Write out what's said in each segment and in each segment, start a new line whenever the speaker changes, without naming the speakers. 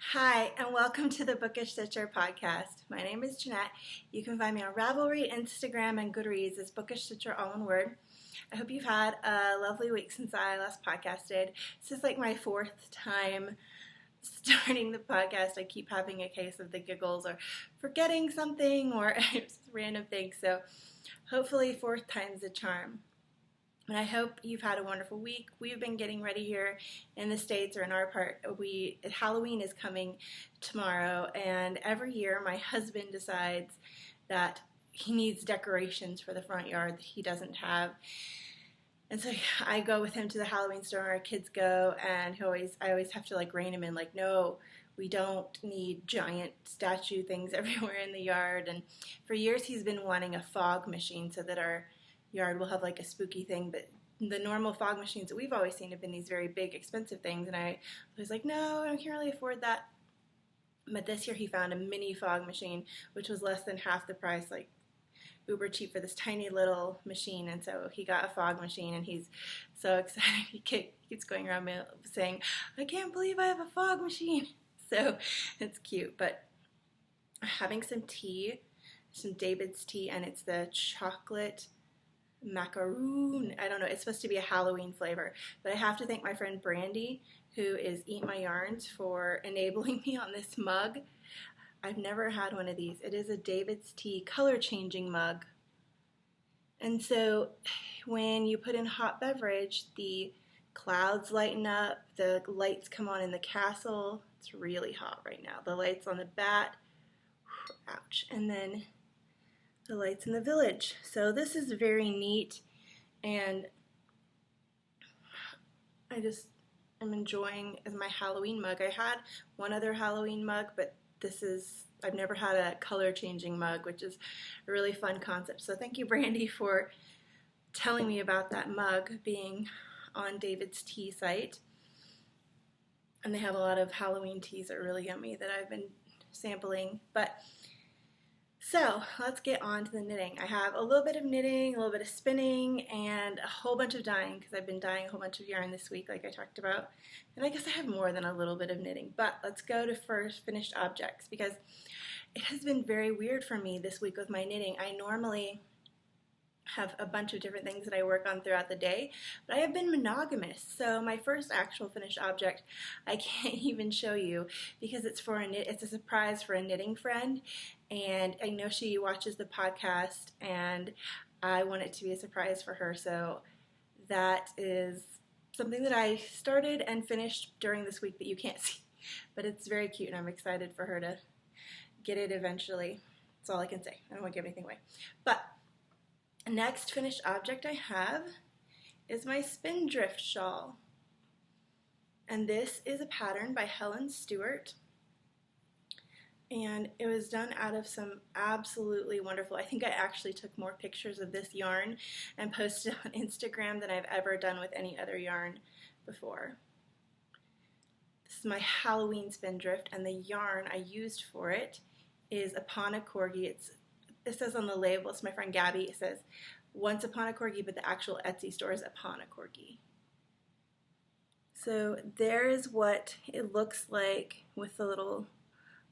Hi, and welcome to the BookishStitcher podcast. My name is Jeanette. You can find me on Ravelry, Instagram, and Goodreads as BookishStitcher, all one word. I hope you've had a lovely week since I last podcasted. This is like my fourth time starting the podcast. I keep having a case of the giggles or forgetting something or just random things. So hopefully fourth time's a charm. And I hope you've had a wonderful week. We've been getting ready here in the States, or in our part. Halloween is coming tomorrow, and every year my husband decides that he needs decorations for the front yard that he doesn't have. And so I go with him to the Halloween store, our kids go, and I always have to rein him in, no, we don't need giant statue things everywhere in the yard. And for years he's been wanting a fog machine so that our yard will have a spooky thing, but the normal fog machines that we've always seen have been these very big, expensive things, and I was like, no, I can't really afford that. But this year he found a mini fog machine, which was less than half the price, uber cheap for this tiny little machine, and so he got a fog machine, and he's so excited. He keeps going around saying, I can't believe I have a fog machine. So it's cute, but having some tea, some David's tea, and it's the chocolate macaroon. I don't know, it's supposed to be a Halloween flavor, but I have to thank my friend Brandy, who is Eat My Yarns, for enabling me on this mug. I've never had one of these. It is a David's Tea color changing mug, and so when you put in hot beverage, the clouds lighten up, the lights come on in the castle. It's really hot right now. The lights on the bat, ouch, and then the lights in the village. So this is very neat, and I'm enjoying as my Halloween mug. I had one other Halloween mug, but I've never had a color changing mug, which is a really fun concept. So thank you, Brandy, for telling me about that mug being on David's Tea site. And they have a lot of Halloween teas that are really yummy that I've been sampling. So let's get on to the knitting. I have a little bit of knitting, a little bit of spinning, and a whole bunch of dyeing, because I've been dyeing a whole bunch of yarn this week, like I talked about. And I guess I have more than a little bit of knitting. But let's go to first finished objects, because it has been very weird for me this week with my knitting. I normally have a bunch of different things that I work on throughout the day, but I have been monogamous. So my first actual finished object I can't even show you, because it's a surprise for a knitting friend, and I know she watches the podcast, and I want it to be a surprise for her. So that is something that I started and finished during this week that you can't see, but it's very cute, and I'm excited for her to get it eventually. That's all I can say. I don't want to give anything away. But next finished object I have is my Spindrift shawl. And this is a pattern by Helen Stewart. And it was done out of some absolutely wonderful, I think I actually took more pictures of this yarn and posted on Instagram than I've ever done with any other yarn before. This is my Halloween Spindrift, and the yarn I used for it is Upon a Corgi. It says on the label, it's my friend Gabby, it says Once Upon a Corgi, but the actual Etsy store is Upon a Corgi. So there's what it looks like with the little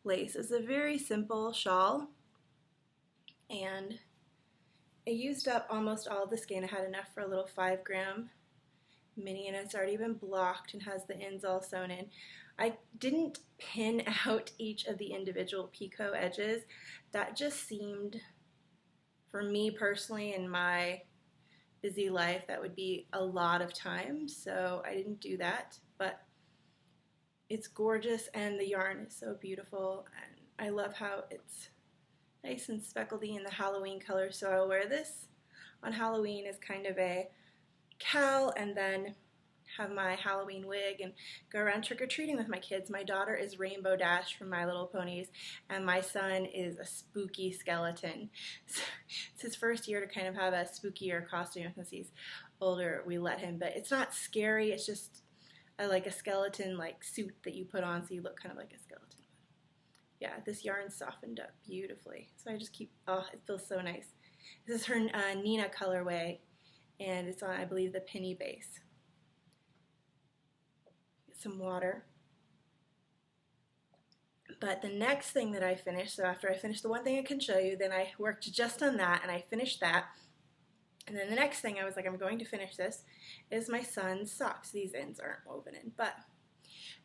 lace. It's a very simple shawl, and I used up almost all of the skein. I had enough for a little 5-gram mini, and it's already been blocked and has the ends all sewn in. I didn't pin out each of the individual picot edges. That just seemed, for me personally, in my busy life, that would be a lot of time, so I didn't do that. But it's gorgeous, and the yarn is so beautiful, and I love how it's nice and speckledy in the Halloween color. So I'll wear this on Halloween as kind of a cowl, and then have my Halloween wig and go around trick-or-treating with my kids. My daughter is Rainbow Dash from My Little Ponies, and my son is a spooky skeleton. So it's his first year to kind of have a spookier costume. Since he's older, we let him, but it's not scary. It's just like a skeleton suit that you put on so you look kind of like a skeleton. Yeah, this yarn softened up beautifully. So I just keep, it feels so nice. This is her Nina colorway, and it's on, I believe, the penny base. Get some water. But the next thing that I finished, so after I finished the one thing I can show you, then I worked just on that and I finished that. And then the next thing I was like, I'm going to finish this, is my son's socks. These ends aren't woven in, but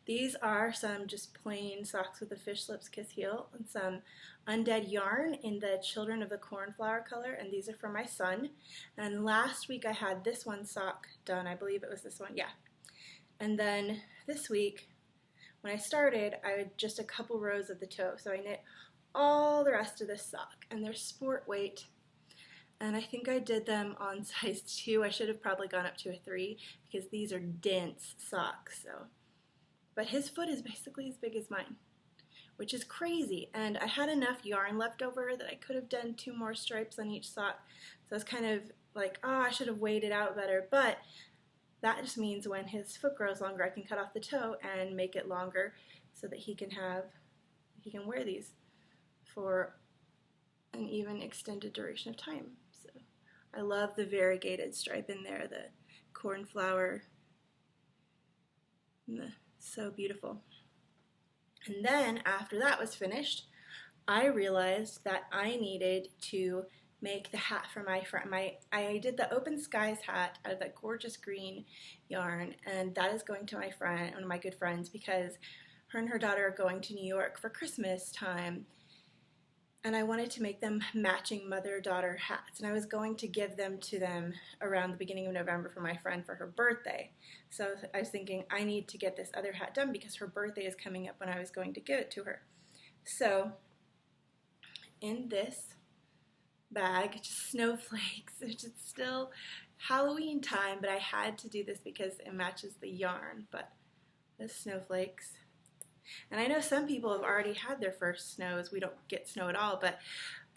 these are some just plain socks with a fish lips kiss heel and some Undead yarn in the Children of the Cornflower color, and these are for my son. And last week I had this one sock done, I believe it was this one, yeah. And then this week, when I started, I had just a couple rows of the toe, so I knit all the rest of this sock, and they're sport weight. And I think I did them on size 2. I should have probably gone up to a 3 because these are dense socks. So, but his foot is basically as big as mine, which is crazy. And I had enough yarn left over that I could have done 2 more stripes on each sock. So I was kind of like, oh, I should have weighed it out better. But that just means when his foot grows longer, I can cut off the toe and make it longer so that he can wear these for an even extended duration of time. So I love the variegated stripe in there, the cornflower, so beautiful. And then after that was finished, I realized that I needed to make the hat for my friend. I did the Open Skies hat out of that gorgeous green yarn, and that is going to my friend, one of my good friends, because her and her daughter are going to New York for Christmas time. And I wanted to make them matching mother-daughter hats, and I was going to give them to them around the beginning of November for my friend for her birthday. So I was thinking, I need to get this other hat done because her birthday is coming up when I was going to give it to her. So in this bag, just snowflakes, which is still Halloween time, but I had to do this because it matches the yarn, but the snowflakes. And I know some people have already had their first snows. We don't get snow at all, but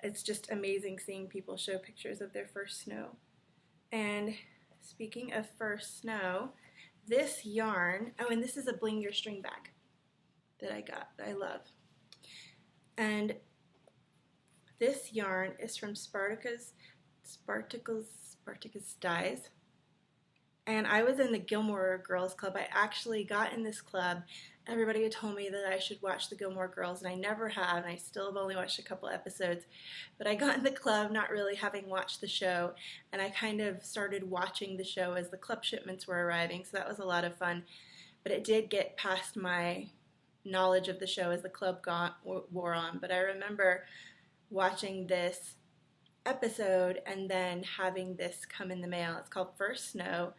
it's just amazing seeing people show pictures of their first snow. And speaking of first snow, this yarn, oh, and this is a Bling Your String bag that I got, that I love. And this yarn is from Spartickes Dyes. And I was in the Gilmore Girls Club. I actually got in this club. Everybody had told me that I should watch the Gilmore Girls, and I never have, and I still have only watched a couple episodes. But I got in the club not really having watched the show, and I kind of started watching the show as the club shipments were arriving, so that was a lot of fun. But it did get past my knowledge of the show as the club wore on. But I remember watching this episode and then having this come in the mail. It's called First Snow,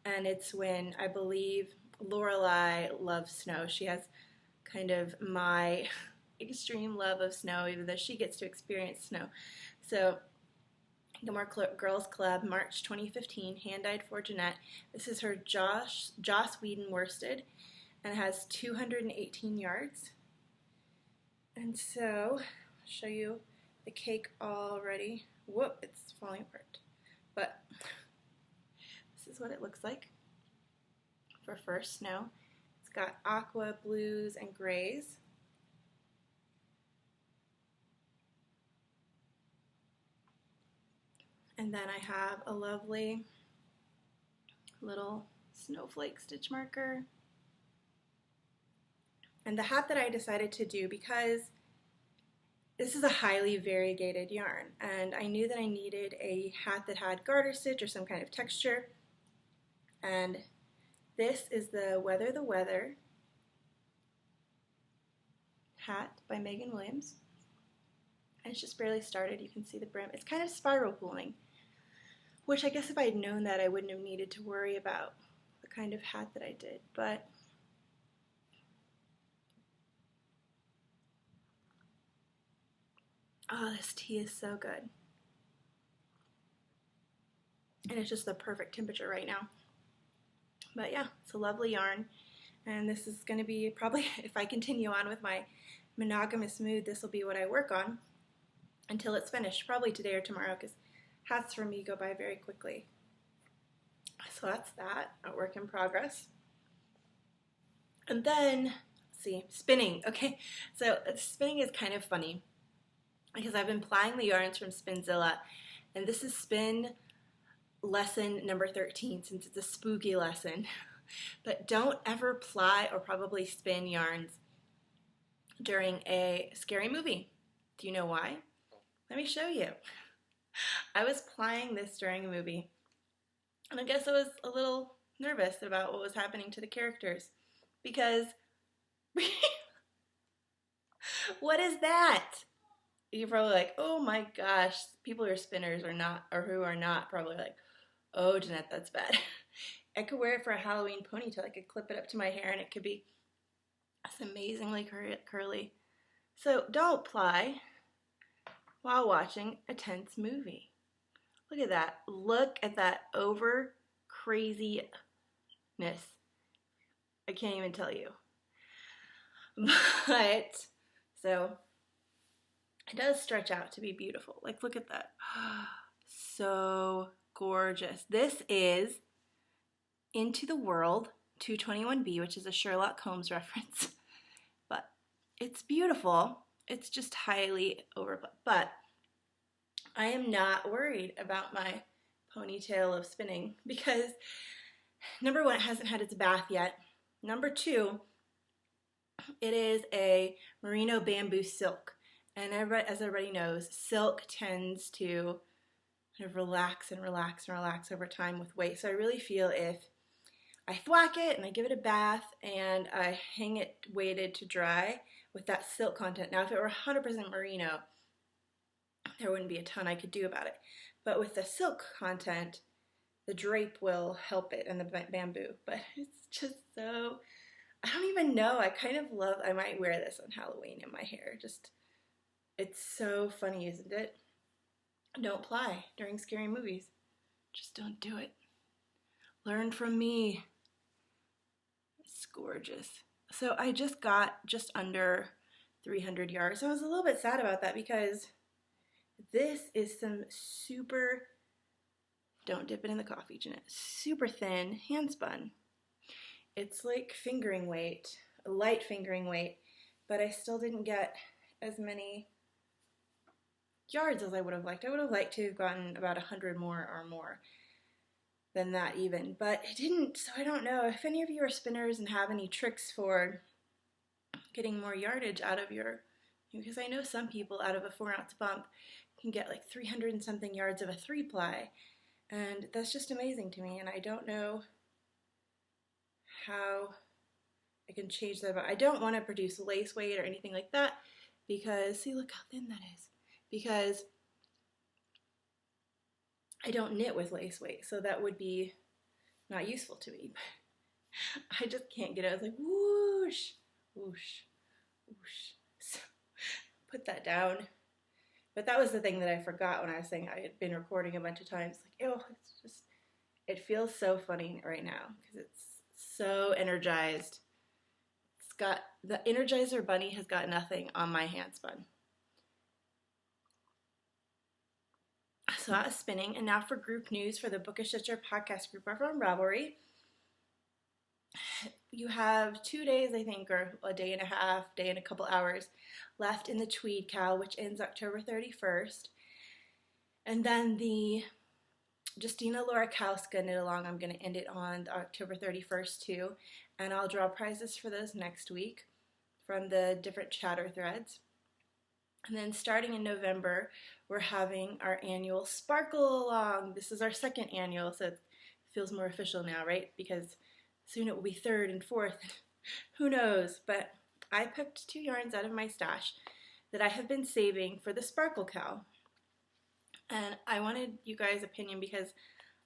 and it's when I believe Lorelai loves snow. She has kind of my extreme love of snow, even though she gets to experience snow. So Gilmore Girls Club, March 2015, hand-dyed for Jeanette. This is her Joss Whedon worsted, and it has 218 yards. And so I'll show you the cake already. Whoop, it's falling apart. But this is what it looks like for First Snow. It's got aqua, blues, and grays. And then I have a lovely little snowflake stitch marker. And the hat that I decided to do, because this is a highly variegated yarn, and I knew that I needed a hat that had garter stitch or some kind of texture. And this is the Weather the Weather hat by Meagan Williams. And it's just barely started. You can see the brim. It's kind of spiral pulling, which I guess if I had known that, I wouldn't have needed to worry about the kind of hat that I did. But oh, this tea is so good. And it's just the perfect temperature right now. But yeah, it's a lovely yarn. And this is going to be probably, if I continue on with my monogamous mood, this will be what I work on until it's finished. Probably today or tomorrow, because hats for me go by very quickly. So that's that, a work in progress. And then, let's see, spinning. Okay, so spinning is kind of funny, because I've been plying the yarns from Spinzilla, and this is spin lesson number 13, since it's a spooky lesson. But don't ever ply or probably spin yarns during a scary movie. Do you know why? Let me show you. I was plying this during a movie, and I guess I was a little nervous about what was happening to the characters because what is that? You're probably like, oh my gosh, people who are spinners or not, or who are not, probably like, oh, Jeanette, that's bad. I could wear it for a Halloween ponytail. I could clip it up to my hair and it could be amazingly curly. So don't ply while watching a tense movie. Look at that. Look at that over craziness. I can't even tell you. But, so, it does stretch out to be beautiful. Like, look at that. So gorgeous. This is Into the Whirled, 221B, which is a Sherlock Holmes reference. But it's beautiful. It's just highly overplayed. But I am not worried about my ponytail of spinning because, number one, it hasn't had its bath yet. Number two, it is a merino bamboo silk. And as everybody knows, silk tends to kind of relax and relax and relax over time with weight. So I really feel if I thwack it and I give it a bath and I hang it weighted to dry with that silk content. Now, if it were 100% merino, there wouldn't be a ton I could do about it. But with the silk content, the drape will help it and the bamboo. But it's just so, I don't even know. I kind of love, I might wear this on Halloween in my hair. Just, it's so funny, isn't it? Don't ply during scary movies. Just don't do it. Learn from me. It's gorgeous. So I just got just under 300 yards. I was a little bit sad about that because this is some super, don't dip it in the coffee, Jeanette, super thin hand spun. It's like fingering weight, a light fingering weight, but I still didn't get as many yards as I would have liked. I would have liked to have gotten about 100 more or more than that even, but it didn't, so I don't know. If any of you are spinners and have any tricks for getting more yardage out of your, because I know some people out of a 4-ounce bump can get like 300 and something yards of a 3-ply, and that's just amazing to me, and I don't know how I can change that. But I don't want to produce lace weight or anything like that because, see, look how thin that is, because I don't knit with lace weight, so that would be not useful to me. I just can't get it. I was like, whoosh, whoosh, whoosh. So put that down. But that was the thing that I forgot when I was saying I had been recording a bunch of times. Like, oh, it's just, it feels so funny right now because it's so energized. It's got, the Energizer Bunny has got nothing on my hand spun. So that was spinning. And now for group news for the BookishStitcher podcast group over on Ravelry. You have 2 days, I think, or a day and a half, day and a couple hours left in the Tweed Cow, which ends October 31st. And then the Justina Lorikowska knit along, I'm going to end it on October 31st too. And I'll draw prizes for those next week from the different chatter threads. And then starting in November, we're having our annual Sparkle Along. This is our second annual, so it feels more official now, right? Because soon it will be third and fourth. Who knows? But I picked 2 yarns out of my stash that I have been saving for the Sparkle Cow. And I wanted you guys' opinion because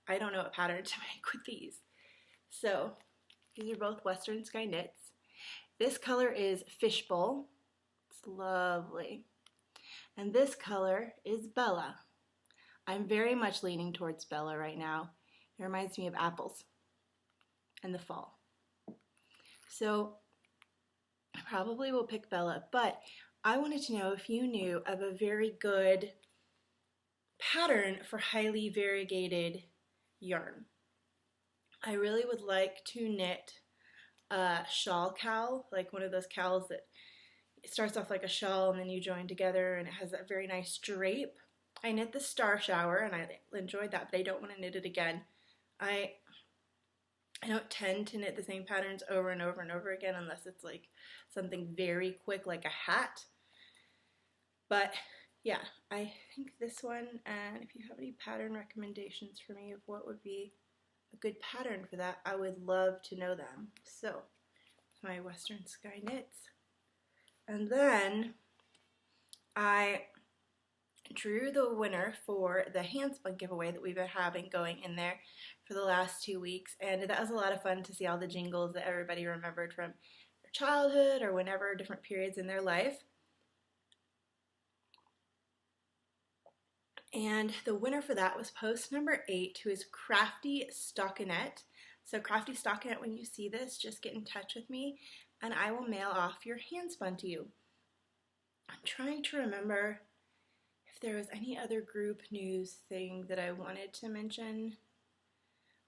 I don't know what pattern to make with these. So these are both Western Sky knits. This color is Fishbowl. It's lovely. And this color is Bella. I'm very much leaning towards Bella right now. It reminds me of apples and the fall. So I probably will pick Bella, but I wanted to know if you knew of a very good pattern for highly variegated yarn. I really would like to knit a shawl cowl, like one of those cowls that it starts off like a shawl and then you join together and it has that very nice drape. I knit the Star Shower and I enjoyed that, but I don't want to knit it again. I I don't tend to knit the same patterns over and over and over again unless it's like something very quick like a hat. But yeah, I think this one, and if you have any pattern recommendations for me of what would be a good pattern for that, I would love to know them. So, my Western Sky Knits. And then I drew the winner for the handspun giveaway that we've been having going in there for the last 2 weeks, and that was a lot of fun to see all the jingles that everybody remembered from their childhood or whenever different periods in their life. And the winner for that was post number 8, who is Crafty Stockinette. So Crafty Stockinette, when you see this, just get in touch with me and I will mail off your handspun to you. I'm trying to remember if there was any other group news thing that I wanted to mention.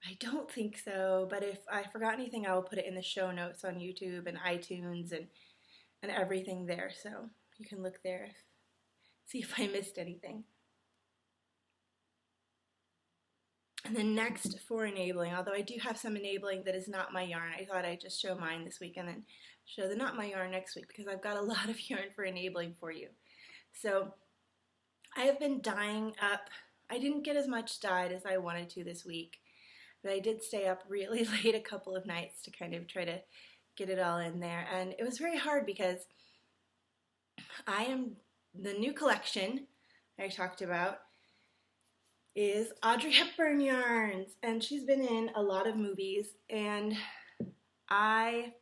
I don't think so, but if I forgot anything, I will put it in the show notes on YouTube and iTunes and everything there. So you can look there, see if I missed anything. And then next for enabling, although I do have some enabling that is not my yarn, I thought I'd just show mine this week and then show the not my yarn next week because I've got a lot of yarn for enabling for you. So I have been dyeing up. I didn't get as much dyed as I wanted to this week, but I did stay up really late a couple of nights to kind of try to get it all in there. And it was very hard because the new collection I talked about is Audrey Hepburn yarns, and she's been in a lot of movies, and I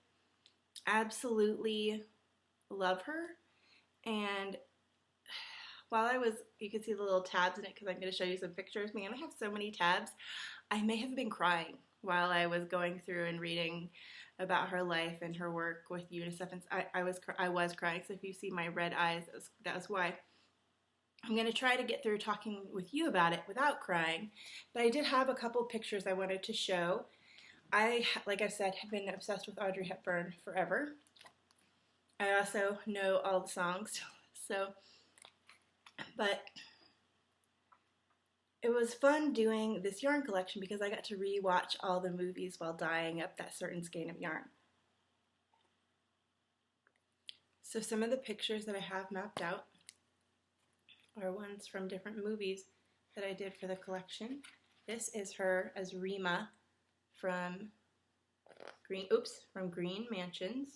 absolutely love her. And while you can see the little tabs in it because I'm going to show you some pictures. Man, I have so many tabs. I may have been crying while I was going through and reading about her life and her work with UNICEF, and I was crying. So if you see my red eyes, that was why. I'm going to try to get through talking with you about it without crying, but I did have a couple pictures I wanted to show. Like I said, have been obsessed with Audrey Hepburn forever. I also know all the songs, but it was fun doing this yarn collection because I got to re-watch all the movies while dyeing up that certain skein of yarn. So some of the pictures that I have mapped out are ones from different movies that I did for the collection. This is her as Rima from Green Mansions.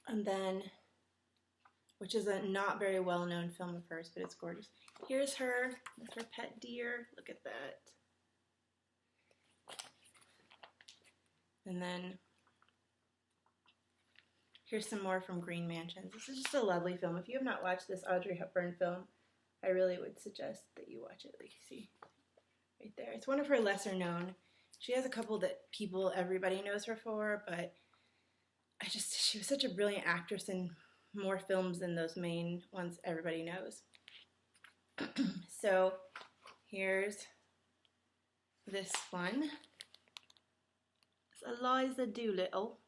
And then, which is a not very well-known film of hers, but it's gorgeous. Here's her with her pet deer. Look at that. And then here's some more from Green Mansions. This is just a lovely film. If you have not watched this Audrey Hepburn film, I really would suggest that you watch it. Like you see right there. It's one of her lesser known. She has a couple that everybody knows her for, but she was such a brilliant actress in more films than those main ones everybody knows. So here's this one. It's Eliza Doolittle.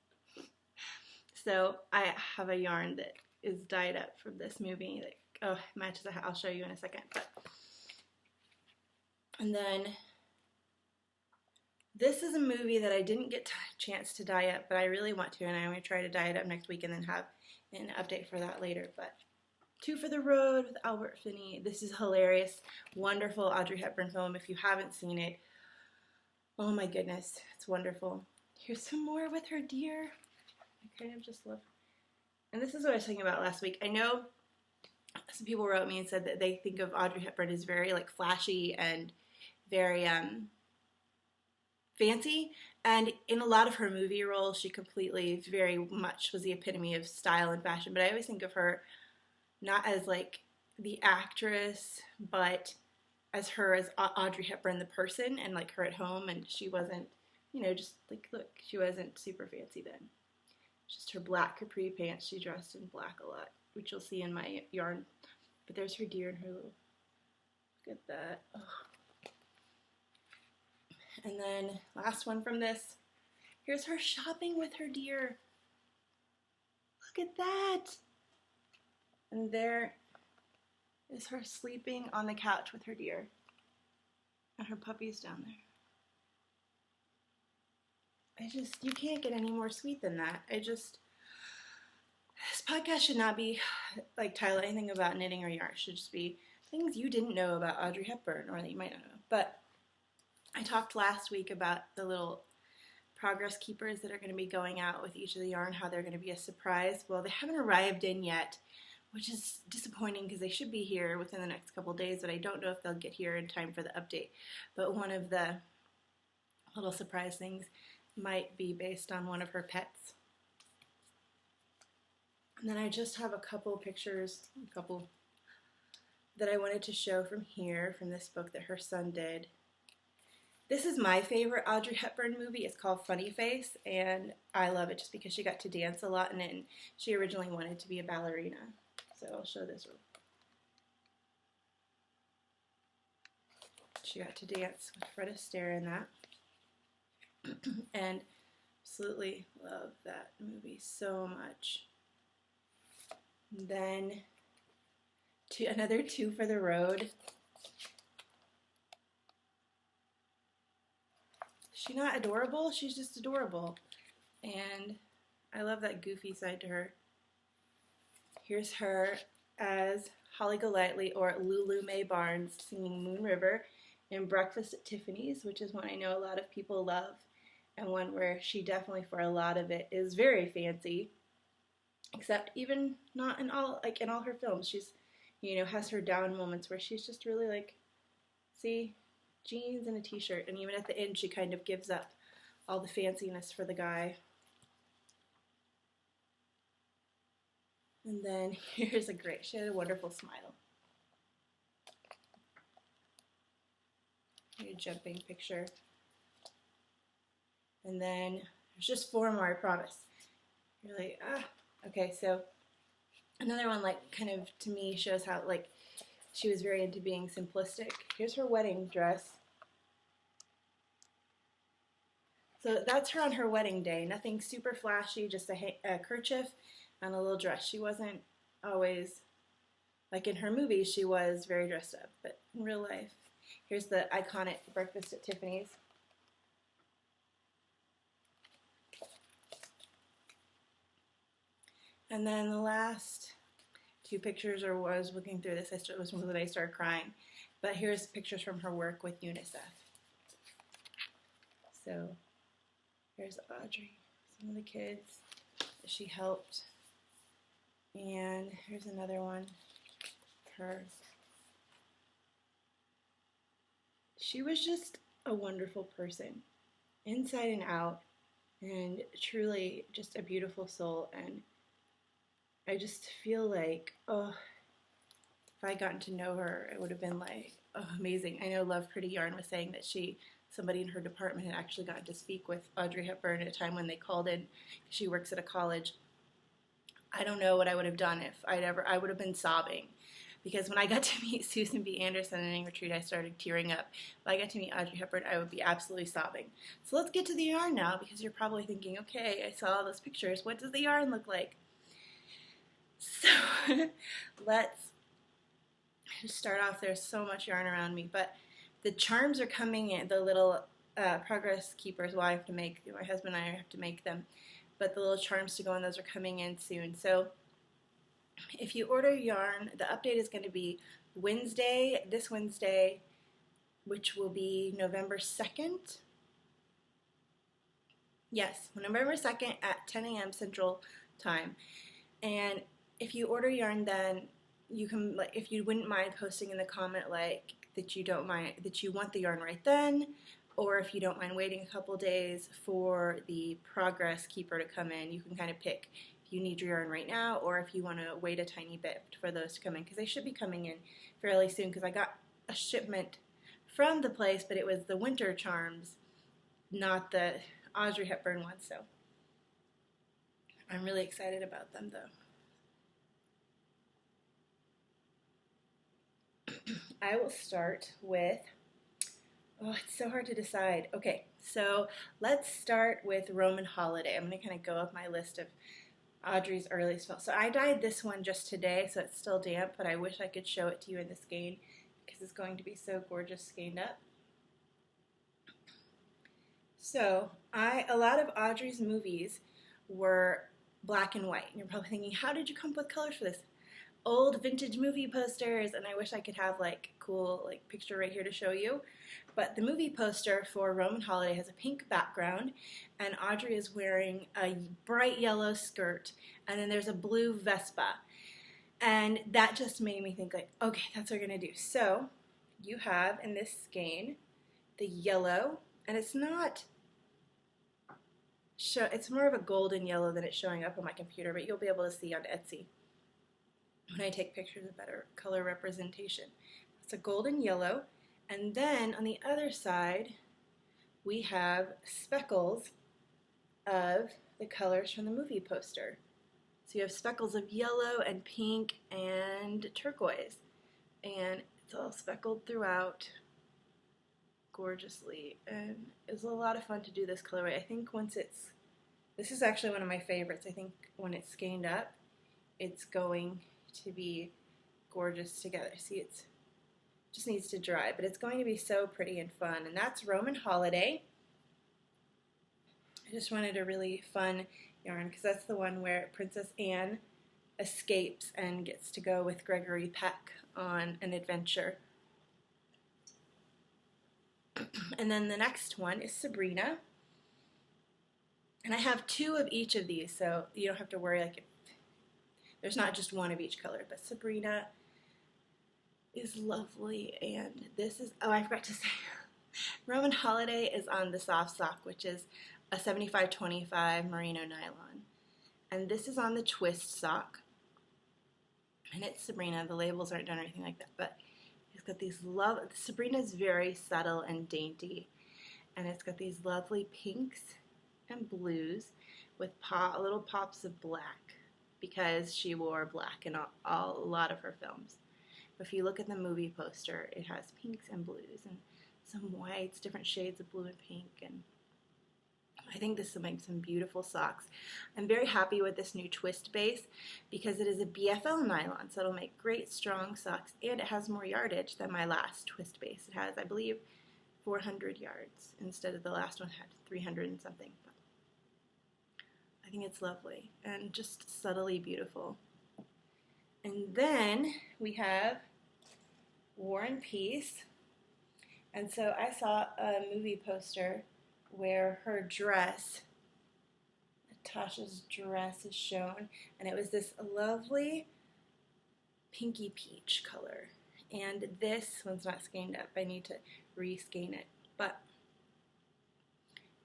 So I have a yarn that is dyed up from this movie that matches. I'll show you in a second. And then this is a movie that I didn't get a chance to dye up, but I really want to, and I'm going to try to dye it up next week and then have an update for that later. But Two for the Road with Albert Finney. This is hilarious, wonderful Audrey Hepburn film. If you haven't seen it, oh my goodness, it's wonderful. Here's some more with her deer. I kind of just love, and this is what I was talking about last week. I know some people wrote me and said that they think of Audrey Hepburn as very like flashy and very fancy, and in a lot of her movie roles she very much was the epitome of style and fashion, but I always think of her not as like the actress, but as Audrey Hepburn the person, and like her at home, and she wasn't, just like, look, she wasn't super fancy then. Just her black capri pants. She dressed in black a lot, which you'll see in my yarn. But there's her deer and her little, look at that. Oh. And then last one from this. Here's her shopping with her deer. Look at that. And there is her sleeping on the couch with her deer. And her puppy's down there. You can't get any more sweet than that. This podcast should not be like titled anything about knitting or yarn. It should just be things you didn't know about Audrey Hepburn, or that you might not know. But I talked last week about the little progress keepers that are going to be going out with each of the yarn, how they're going to be a surprise. Well, they haven't arrived in yet, which is disappointing because they should be here within the next couple days, but I don't know if they'll get here in time for the update. But one of the little surprise things might be based on one of her pets. And then I just have a couple pictures, that I wanted to show from here, from this book that her son did. This is my favorite Audrey Hepburn movie. It's called Funny Face, and I love it just because she got to dance a lot in it, and she originally wanted to be a ballerina. So I'll show this one. She got to dance with Fred Astaire in that. And absolutely love that movie so much. And then another Two for the Road. Is she not adorable? She's just adorable. And I love that goofy side to her. Here's her as Holly Golightly, or Lulu Mae Barnes, singing Moon River in Breakfast at Tiffany's, which is one I know a lot of people love, and one where she definitely, for a lot of it, is very fancy. Except even not in all, like in all her films, she's, has her down moments where she's just really like, see, jeans and a t-shirt, and even at the end she kind of gives up all the fanciness for the guy. And then here's she had a wonderful smile. A jumping picture. And then there's just 4 more, I promise. You're like, okay, so another one, like, kind of, to me, shows how, like, she was very into being simplistic. Here's her wedding dress. So that's her on her wedding day. Nothing super flashy, just a kerchief and a little dress. She wasn't always, like in her movies, she was very dressed up, but in real life. Here's the iconic Breakfast at Tiffany's. And then the last 2 pictures, or I was looking through this, was when I started crying. But here's pictures from her work with UNICEF. So here's Audrey, some of the kids that she helped. And here's another one, her. She was just a wonderful person, inside and out, and truly just a beautiful soul. And I just feel like, if I gotten to know her, it would have been like, amazing. I know Love Pretty Yarn was saying that somebody in her department had actually gotten to speak with Audrey Hepburn at a time when they called in. She works at a college. I don't know what I would have done if I would have been sobbing. Because when I got to meet Susan B. Anderson in Knitting Retreat, I started tearing up. If I got to meet Audrey Hepburn, I would be absolutely sobbing. So let's get to the yarn now, because you're probably thinking, okay, I saw all those pictures. What does the yarn look like? So let's start off. There's so much yarn around me, but the charms are coming in, the little progress keepers. Well, I have to make, my husband and I have to make them, but the little charms to go in, those are coming in soon. So if you order yarn, the update is going to be this Wednesday, which will be November 2nd. Yes, November 2nd at 10 a.m. Central Time. And if you order yarn, then you can, like, if you wouldn't mind posting in the comment, like, that you want the yarn right then, or if you don't mind waiting a couple days for the progress keeper to come in, you can kind of pick if you need your yarn right now, or if you want to wait a tiny bit for those to come in, because they should be coming in fairly soon, because I got a shipment from the place, but it was the winter charms, not the Audrey Hepburn one, so I'm really excited about them, though. I will start with, it's so hard to decide. Okay, so let's start with Roman Holiday. I'm going to kind of go up my list of Audrey's earliest films. So I dyed this one just today, so it's still damp, but I wish I could show it to you in the skein, because it's going to be so gorgeous skeined up. So, a lot of Audrey's movies were black and white. And you're probably thinking, how did you come up with colors for this? Old vintage movie posters, and I wish I could have like cool like picture right here to show you. But the movie poster for Roman Holiday has a pink background, and Audrey is wearing a bright yellow skirt, and then there's a blue Vespa. And that just made me think like, okay, that's what we're gonna do. So you have in this skein the yellow, and it's not it's more of a golden yellow than it's showing up on my computer, but you'll be able to see on Etsy when I take pictures of better color representation. It's a golden yellow, and then on the other side we have speckles of the colors from the movie poster. So you have speckles of yellow and pink and turquoise, and it's all speckled throughout gorgeously, and it was a lot of fun to do this colorway. I think this is actually one of my favorites. I think when it's skeined up, it's going to be gorgeous together. See, it just needs to dry, but it's going to be so pretty and fun, and that's Roman Holiday. I just wanted a really fun yarn because that's the one where Princess Anne escapes and gets to go with Gregory Peck on an adventure. And then the next one is Sabrina. And I have 2 of each of these, so you don't have to worry like there's not just one of each color, but Sabrina is lovely, and this is, oh, I forgot to say, Roman Holiday is on the soft sock, which is a 75-25 merino nylon. And this is on the twist sock, and it's Sabrina. The labels aren't done or anything like that, but it's got these Sabrina's very subtle and dainty, and it's got these lovely pinks and blues with little pops of black, because she wore black in a lot of her films. But if you look at the movie poster, it has pinks and blues and some whites, different shades of blue and pink, and I think this will make some beautiful socks. I'm very happy with this new twist base because it is a BFL nylon, so it'll make great strong socks, and it has more yardage than my last twist base. It has, I believe, 400 yards instead of the last one had 300 and something. But I think it's lovely and just subtly beautiful. And then we have War and Peace. And so I saw a movie poster where her dress, Natasha's dress, is shown, and it was this lovely pinky peach color. And this one's not skeined up. I need to reskein it. But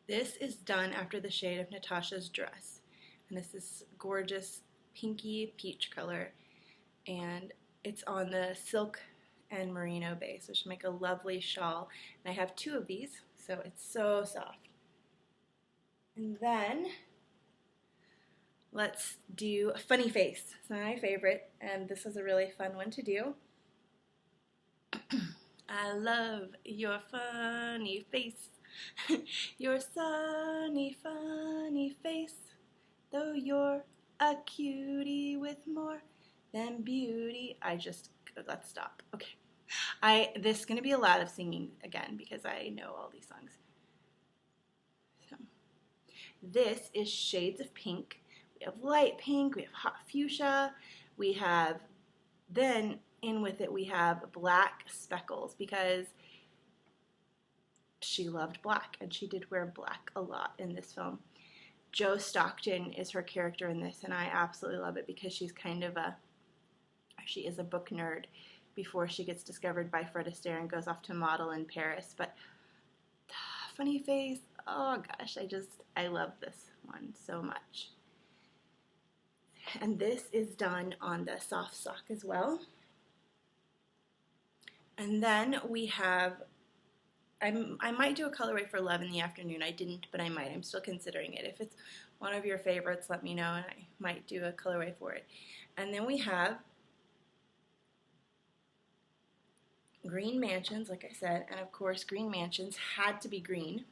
this is done after the shade of Natasha's dress. And this is gorgeous pinky peach color. And it's on the silk and merino base, which make a lovely shawl. And I have 2 of these, so it's so soft. And then let's do a funny face. It's my favorite, and this is a really fun one to do. I love your funny face, your sunny, funny face, though you're a cutie with more than beauty. Let's stop. Okay. This is going to be a lot of singing again because I know all these songs. So, this is shades of pink. We have light pink, we have hot fuchsia, we have, then in with it we have black speckles because she loved black and she did wear black a lot in this film. Jo Stockton is her character in this, and I absolutely love it because she is a book nerd before she gets discovered by Fred Astaire and goes off to model in Paris. But funny face, oh gosh, I love this one so much. And this is done on the soft sock as well. And then we have, I might do a colorway for Love in the Afternoon. I didn't, but I might. I'm still considering it. If it's one of your favorites, let me know, and I might do a colorway for it. And then we have Green Mansions, like I said, and of course Green Mansions had to be green.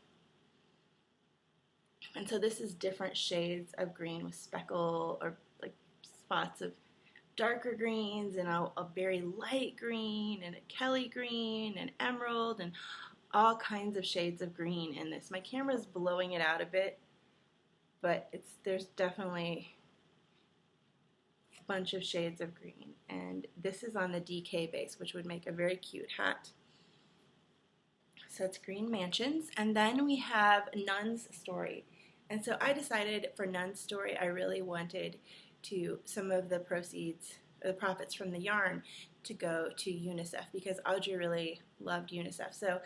And so this is different shades of green with speckle or like spots of darker greens and a very light green and a Kelly green and emerald and all kinds of shades of green in this. My camera's blowing it out a bit, but there's definitely a bunch of shades of green. And this is on the DK base, which would make a very cute hat. So it's Green Mansions. And then we have Nun's Story. And so I decided for Nun's Story, I really wanted some of the proceeds, the profits from the yarn, to go to UNICEF, because Audrey really loved UNICEF. So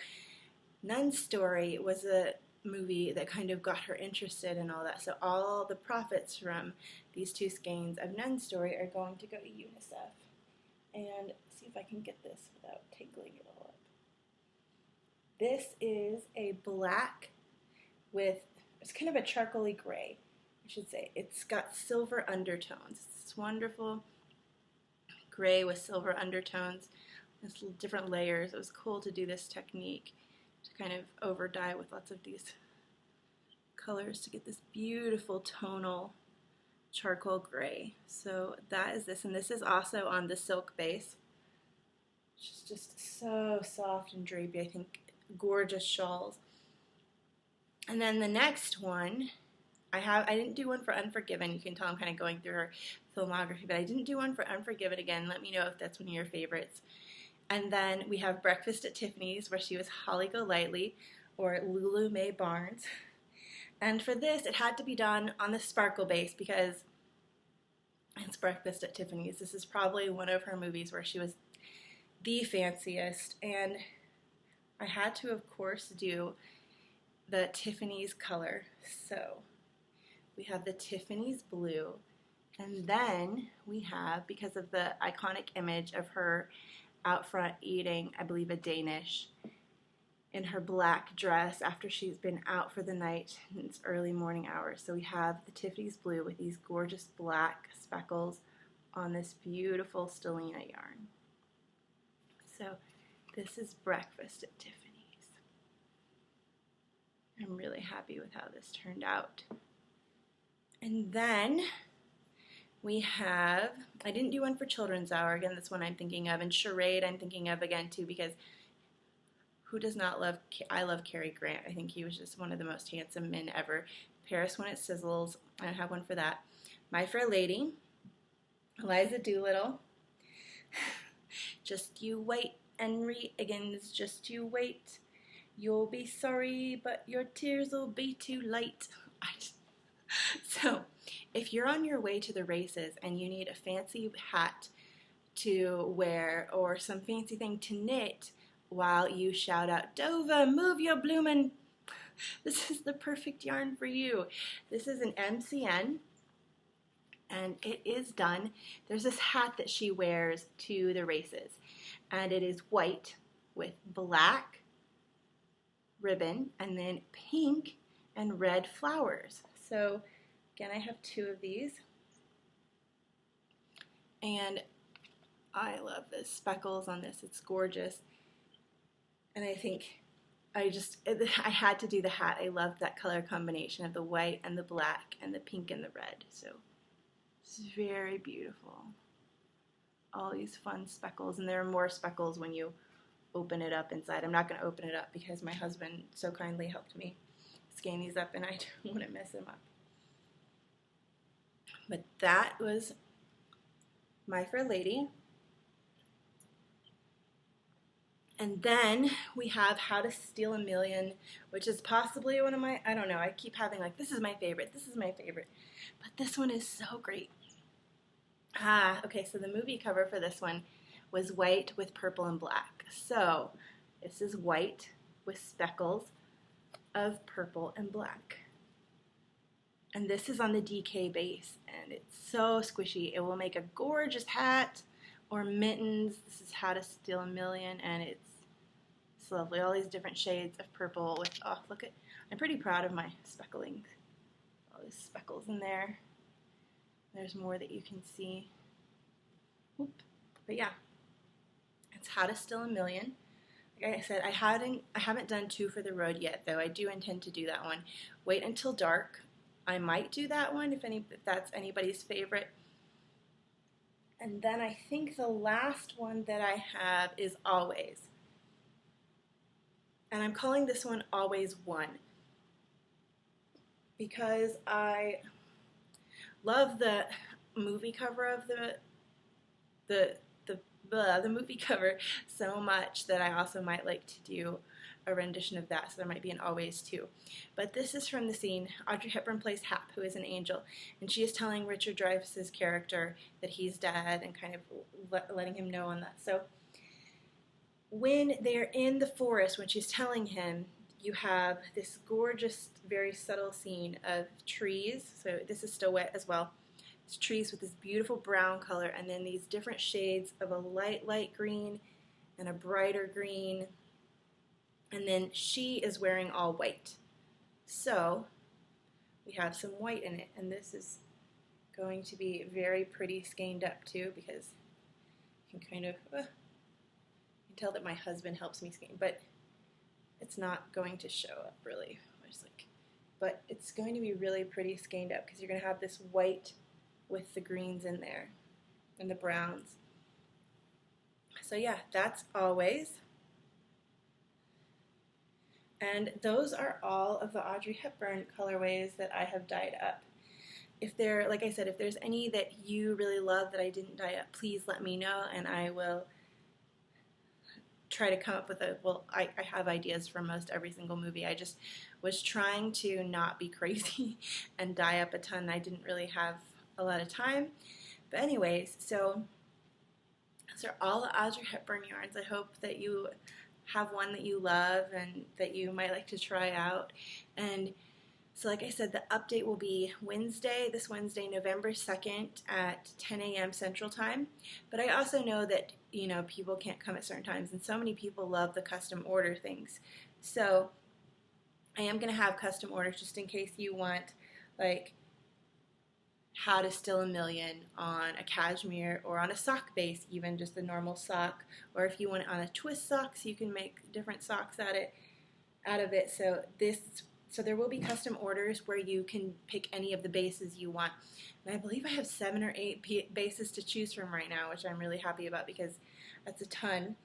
Nun's Story was a movie that kind of got her interested in all that. So all the profits from these 2 skeins of Nun's Story are going to go to UNICEF. And see if I can get this without tangling it all up. This is a black with, it's kind of a charcoaly gray, I should say. It's got silver undertones. It's wonderful gray with silver undertones. There's different layers. It was cool to do this technique, to kind of over dye with lots of these colors to get this beautiful tonal charcoal gray. So that is this, and this is also on the silk base, which is just so soft and drapey. I think gorgeous shawls. And then the next one, I didn't do one for Unforgiven. You can tell I'm kind of going through her filmography, but I didn't do one for Unforgiven again. Let me know if that's one of your favorites. And then we have Breakfast at Tiffany's, where she was Holly Golightly, or Lulu Mae Barnes. And for this, it had to be done on the sparkle base because it's Breakfast at Tiffany's. This is probably one of her movies where she was the fanciest. And I had to, of course, do the Tiffany's color. So we have the Tiffany's blue, and then we have, because of the iconic image of her out front eating, I believe, a Danish in her black dress after she's been out for the night in its early morning hours. So we have the Tiffany's blue with these gorgeous black speckles on this beautiful Stellina yarn. So this is Breakfast at Tiffany's. I'm really happy with how this turned out. And then we have, I didn't do one for Children's Hour. Again, that's one I'm thinking of. And Charade I'm thinking of again too, because who does not love, I love Cary Grant. I think he was just one of the most handsome men ever. Paris When It Sizzles, I don't have one for that. My Fair Lady, Eliza Doolittle, Just You Wait, Henry Higgins, Just You Wait. You'll be sorry, but your tears will be too late. So, if you're on your way to the races and you need a fancy hat to wear or some fancy thing to knit while you shout out, Dova, move your bloomin', this is the perfect yarn for you. This is an MCN, and it is done. There's this hat that she wears to the races, and it is white with black ribbon and then pink and red flowers. So again, I have 2 of these, and I love the speckles on this. It's gorgeous, and I think I had to do the hat. I love that color combination of the white and the black and the pink and the red. So it's very beautiful. All these fun speckles, and there are more speckles when you open it up inside. I'm not going to open it up because my husband so kindly helped me skein these up, and I don't want to mess them up. But that was My Fair Lady. And then we have How to Steal a Million, which is possibly one of my, I don't know, I keep having like, this is my favorite, this is my favorite. But this one is so great. Okay, so the movie cover for this one was white with purple and black. So this is white with speckles of purple and black. And this is on the DK base, and it's so squishy. It will make a gorgeous hat or mittens. This is How to Steal a Million, and it's lovely. All these different shades of purple with, oh, look at, I'm pretty proud of my speckling. All these speckles in there. There's more that you can see. Oop. But yeah, it's How to Steal a Million. Like I said, I haven't done 2 for the road yet, though. I do intend to do that one. Wait Until Dark. I might do that one if that's anybody's favorite. And then I think the last one that I have is Always. And I'm calling this one Always One because I love the movie cover of the movie cover so much that I also might like to do a rendition of that, so there might be an Always too. But this is from the scene. Audrey Hepburn plays Hap, who is an angel, and she is telling Richard Dreyfuss's character that he's dead and kind of letting him know on that. So when they're in the forest, when she's telling him, you have this gorgeous, very subtle scene of trees. So this is still wet as well. It's trees with this beautiful brown color, and then these different shades of a light green and a brighter green. And then she is wearing all white. So we have some white in it, and this is going to be very pretty skeined up too, because you can kind of you can tell that my husband helps me skein, but it's not going to show up really. But it's going to be really pretty skeined up because you're going to have this white with the greens in there and the browns. So yeah, that's Always. And those are all of the Audrey Hepburn colorways that I have dyed up. If there, like I said, if there's any that you really love that I didn't dye up, please let me know, and I will try to come up with I have ideas for most every single movie. I just was trying to not be crazy and dye up a ton. I didn't really have a lot of time. But anyways, so those are all the Audrey Hepburn yarns. I hope that you have one that you love and that you might like to try out. And so like I said, the update will be this Wednesday, November 2nd at 10 a.m. Central Time. But I also know that, you know, people can't come at certain times, and so many people love the custom order things. So I am going to have custom orders just in case you want, like, how to still a million on a cashmere or on a sock base, even just the normal sock, or if you want it on a twist sock, so you can make different socks out of it. So there will be custom orders where you can pick any of the bases you want. And I believe I have 7 or 8 bases to choose from right now, which I'm really happy about because that's a ton.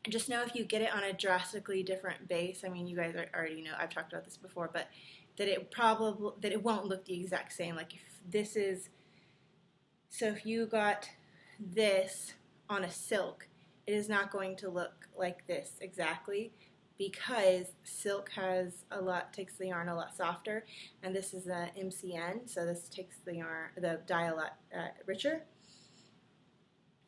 And just know if you get it on a drastically different base, I mean, you guys already know, I've talked about this before, but that it won't look the exact same. Like if you got this on a silk, it is not going to look like this exactly, because silk takes the yarn a lot softer, and this is a MCN, so this takes the dye a lot richer.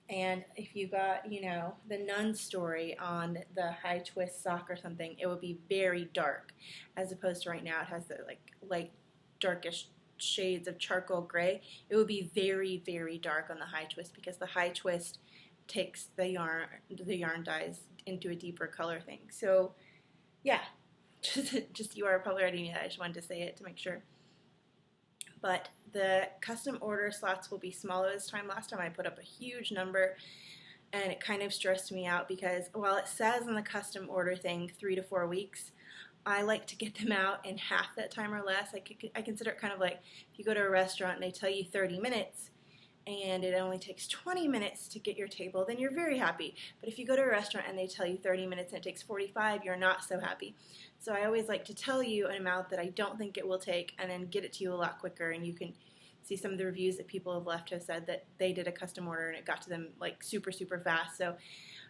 And if you got, you know, the Nun Story on the high twist sock or something, it would be very dark, as opposed to right now it has the like light darkish shades of charcoal gray. It would be very, very dark on the high twist because the high twist takes the yarn dyes into a deeper color thing. So yeah, just you are probably already knew that. I just wanted to say it to make sure. But the custom order slots will be smaller this time. Last time I put up a huge number, and it kind of stressed me out because while it says in the custom order thing 3 to 4 weeks, I like to get them out in half that time or less. I consider it kind of like if you go to a restaurant and they tell you 30 minutes and it only takes 20 minutes to get your table, then you're very happy. But if you go to a restaurant and they tell you 30 minutes and it takes 45, you're not so happy. So I always like to tell you an amount that I don't think it will take and then get it to you a lot quicker. And you can see some of the reviews that people have left have said that they did a custom order and it got to them like super, super fast. So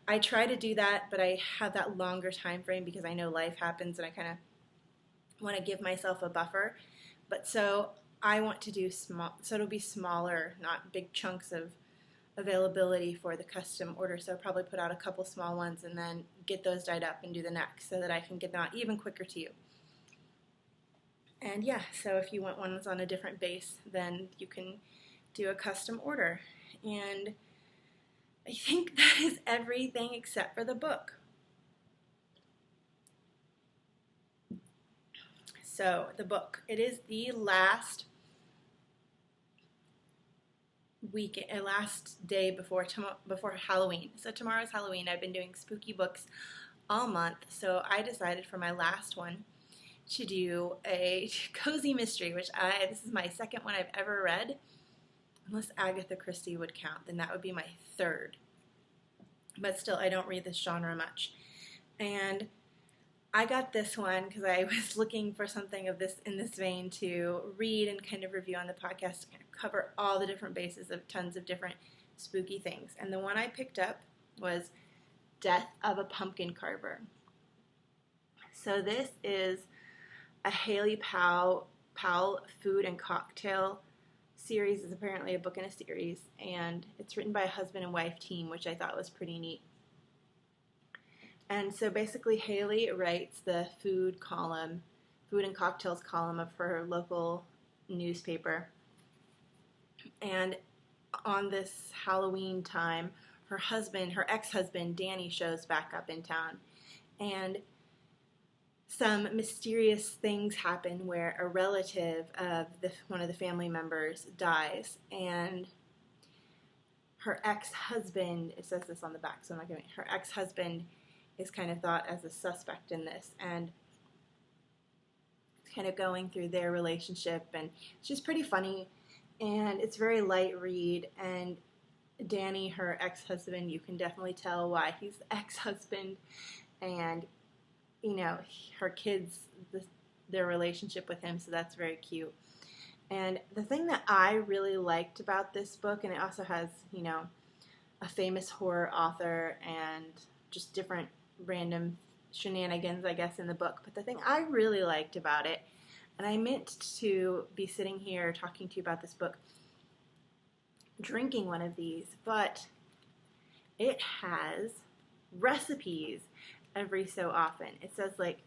I try to do that, but I have that longer time frame because I know life happens and I kind of want to give myself a buffer. But so I want to do small, so it'll be smaller, not big chunks of availability for the custom order. So I'll probably put out a couple small ones and then get those dyed up and do the next so that I can get them out even quicker to you. And yeah, so if you want ones on a different base, then you can do a custom order. And I think that is everything except for the book. So the book, it is the last day before Halloween. So tomorrow's Halloween. I've been doing spooky books all month, so I decided for my last one to do a cozy mystery, which this is my second one I've ever read. Unless Agatha Christie would count, then that would be my third. But still, I don't read this genre much. And I got this one because I was looking for something of this in this vein to read and kind of review on the podcast to kind of cover all the different bases of tons of different spooky things. And the one I picked up was Death of a Pumpkin Carver. So this is a Haley Powell food and cocktail series. Is apparently a book in a series, and it's written by a husband and wife team, which I thought was pretty neat. And so basically Haley writes the food and cocktails column of her local newspaper. And on this Halloween time, her ex-husband, Danny, shows back up in town. And some mysterious things happen where a relative of one of the family members dies. And her ex-husband, it says this on the back, so I'm not going to, her ex-husband is kind of thought as a suspect in this, and kind of going through their relationship, and it's just pretty funny, and it's very light read. And Danny, her ex-husband, you can definitely tell why he's the ex-husband, and you know, her kids, their relationship with him, so that's very cute. And the thing that I really liked about this book, and it also has, you know, a famous horror author and just different random shenanigans, I guess, in the book. But the thing I really liked about it, and I meant to be sitting here talking to you about this book, drinking one of these, but it has recipes every so often. It says like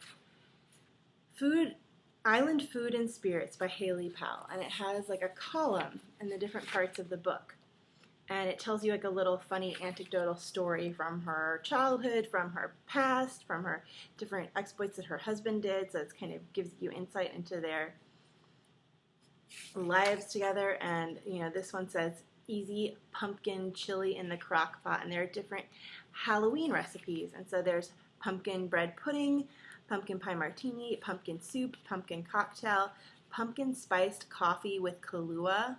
Island Food and Spirits by Haley Powell, and it has like a column in the different parts of the book. And it tells you like a little funny anecdotal story from her childhood, from her past, from her different exploits that her husband did. So it kind of gives you insight into their lives together. And, you know, this one says easy pumpkin chili in the crock pot. And there are different Halloween recipes. And so there's pumpkin bread pudding, pumpkin pie martini, pumpkin soup, pumpkin cocktail, pumpkin spiced coffee with Kahlua.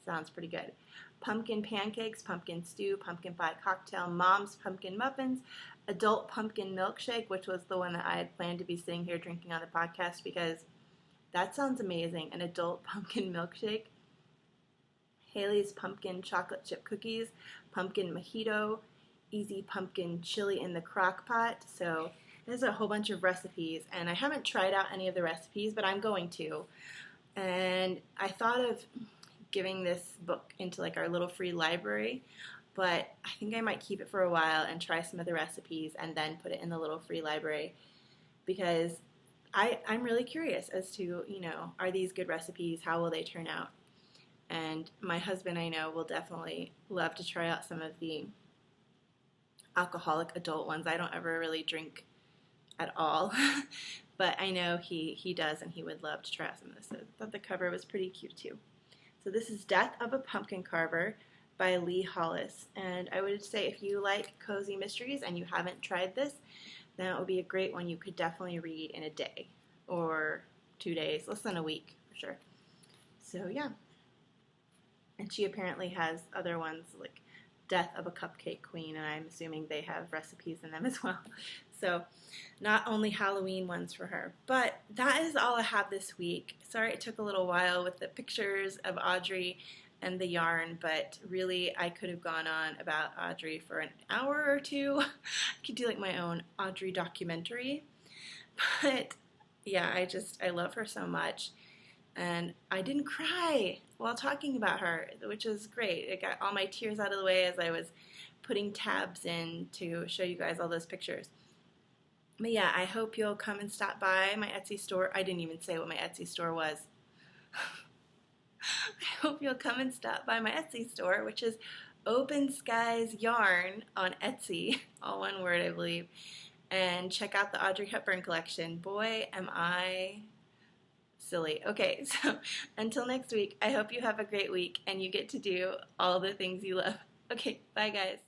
Sounds pretty good. Pumpkin pancakes, pumpkin stew, pumpkin pie cocktail, mom's pumpkin muffins, adult pumpkin milkshake, which was the one that I had planned to be sitting here drinking on the podcast because that sounds amazing, an adult pumpkin milkshake. Haley's pumpkin chocolate chip cookies, pumpkin mojito, easy pumpkin chili in the crock pot. So there's a whole bunch of recipes, and I haven't tried out any of the recipes, but I'm going to. And I thought of giving this book into like our little free library, but I think I might keep it for a while and try some of the recipes and then put it in the little free library, because I'm really curious as to, you know, are these good recipes? How will they turn out? And my husband, I know, will definitely love to try out some of the alcoholic adult ones. I don't ever really drink at all, but I know he does, and he would love to try out some of this. So I thought the cover was pretty cute too. So this is Death of a Pumpkin Carver by Lee Hollis. And I would say if you like cozy mysteries and you haven't tried this, then it would be a great one you could definitely read in a day or 2 days, less than a week for sure. So yeah. And she apparently has other ones like Death of a Cupcake Queen, and I'm assuming they have recipes in them as well. So not only Halloween ones for her. But that is all I have this week. Sorry it took a little while with the pictures of Audrey and the yarn, but really I could have gone on about Audrey for an hour or two. I could do like my own Audrey documentary. But yeah, I love her so much. And I didn't cry while talking about her, which is great. It got all my tears out of the way as I was putting tabs in to show you guys all those pictures. But yeah, I hope you'll come and stop by my Etsy store. I didn't even say what my Etsy store was. I hope you'll come and stop by my Etsy store, which is Open Skies Yarn on Etsy, all one word, I believe, and check out the Audrey Hepburn collection. Boy, am I silly. Okay, so until next week, I hope you have a great week and you get to do all the things you love. Okay, bye guys.